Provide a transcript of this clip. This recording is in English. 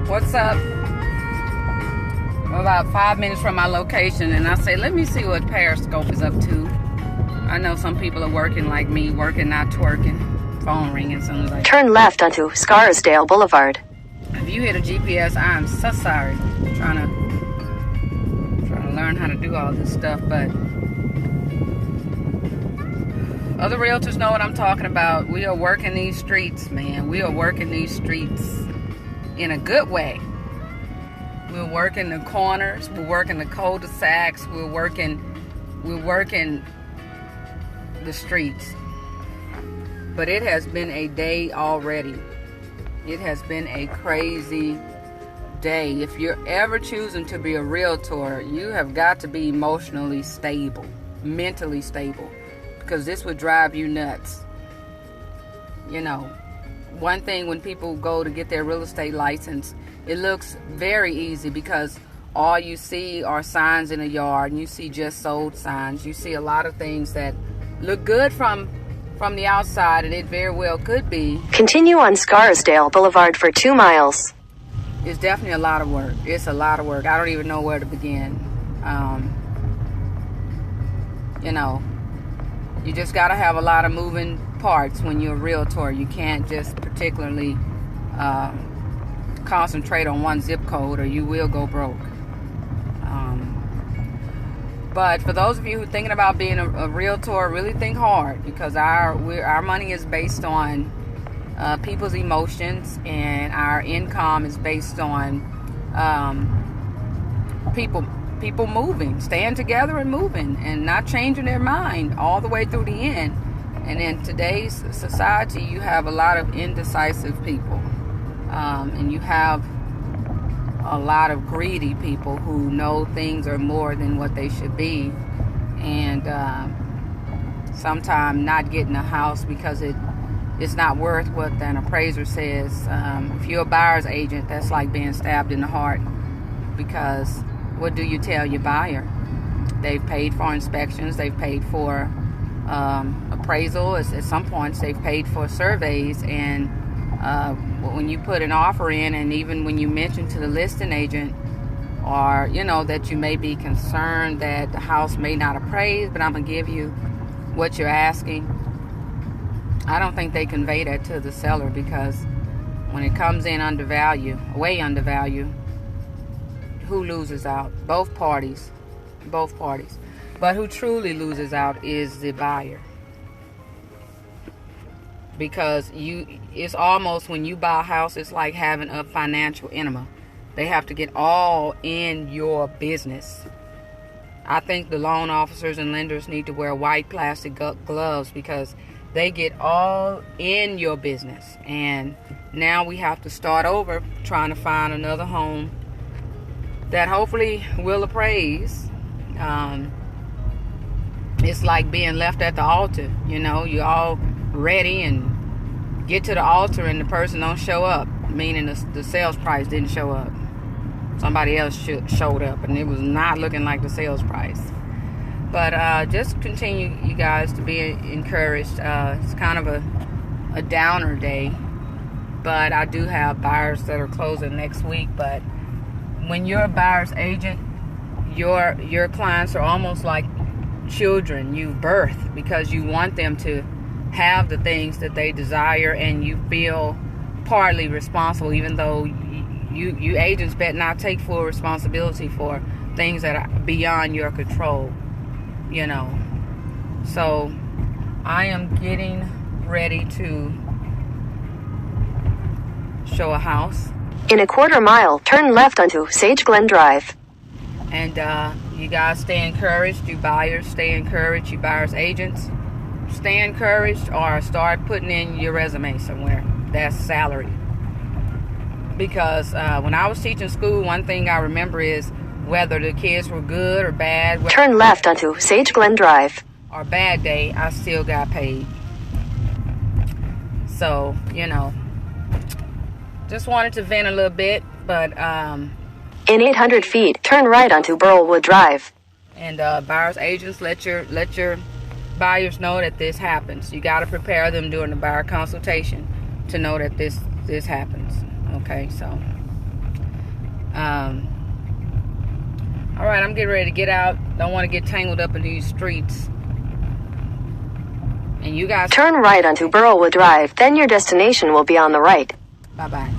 What's up? About 5 minutes from my location, and I say, let me see what Periscope is up to. I know some people are working like me, working, not twerking. Phone ringing as soon as I turn left onto Scarsdale Boulevard. If you hit a GPS, I am so sorry. I'm trying to learn how to do all this stuff, but other realtors know what I'm talking about. We are working these streets, man. We are working these streets in a good way. We're working the corners. We're working the cul-de-sacs. We're working the streets. But it has been a day already. It has been a crazy day. If you're ever choosing to be a realtor, you have got to be emotionally stable, mentally stable, because this would drive you nuts. You know, one thing when people go to get their real estate license, it looks very easy because all you see are signs in a yard, and you see just sold signs. You see a lot of things that look good from the outside, and it very well could be. Continue on Scarsdale Boulevard for 2 miles. It's definitely a lot of work. It's a lot of work. I don't even know where to begin. You know, you just got to have a lot of moving parts when you're a realtor. You can't just particularly concentrate on one zip code, or you will go broke. But for those of you who are thinking about being a realtor, really think hard, because our money is based on people's emotions, and our income is based on people moving, staying together and moving, and not changing their mind all the way through the end. And in today's society, you have a lot of indecisive people, and you have a lot of greedy people who know things are more than what they should be, and sometimes not getting a house because it's not worth what an appraiser says. If you're a buyer's agent, that's like being stabbed in the heart, because what do you tell your buyer? They've paid for inspections, they've paid for appraisal, at some points they've paid for surveys, and when you put an offer in, and even when you mention to the listing agent, or you know that you may be concerned that the house may not appraise, but I'm gonna give you what you're asking, I don't think they convey that to the seller, because when it comes in undervalued, way undervalued, who loses out? Both parties. But who truly loses out is the buyer. Because it's almost, when you buy a house, it's like having a financial enema. They have to get all in your business. I think the loan officers and lenders need to wear white plastic gloves, because they get all in your business. And now we have to start over trying to find another home that hopefully will appraise. It's like being left at the altar. You know, you're all ready and get to the altar, and the person don't show up, meaning the sales price didn't show up. Somebody else showed up, and it was not looking like the sales price. But just continue, you guys, to be encouraged. It's kind of a downer day, but I do have buyers that are closing next week. But when you're a buyer's agent, your clients are almost like children you birth, because you want them to have the things that they desire, and you feel partly responsible, even though you agents better not take full responsibility for things that are beyond your control, you know. So I am getting ready to show a house. In a quarter mile, turn left onto Sage Glen Drive. And you guys stay encouraged. You buyers stay encouraged. You buyers agents stay encouraged, or start putting in your resume somewhere that's salary. Because when I was teaching school, one thing I remember is whether the kids were good or bad. Turn left onto Sage Glen Drive. Or bad day, I still got paid. So, you know, just wanted to vent a little bit, but in 800 feet, turn right onto Burlwood Drive. And buyers agents, let your buyers know that this happens. You got to prepare them during the buyer consultation to know that this happens. Okay, so All right, I'm getting ready to get out. Don't want to get tangled up in these streets. And you guys Turn right onto Burrowwood Drive, then your destination will be on the right. bye-bye.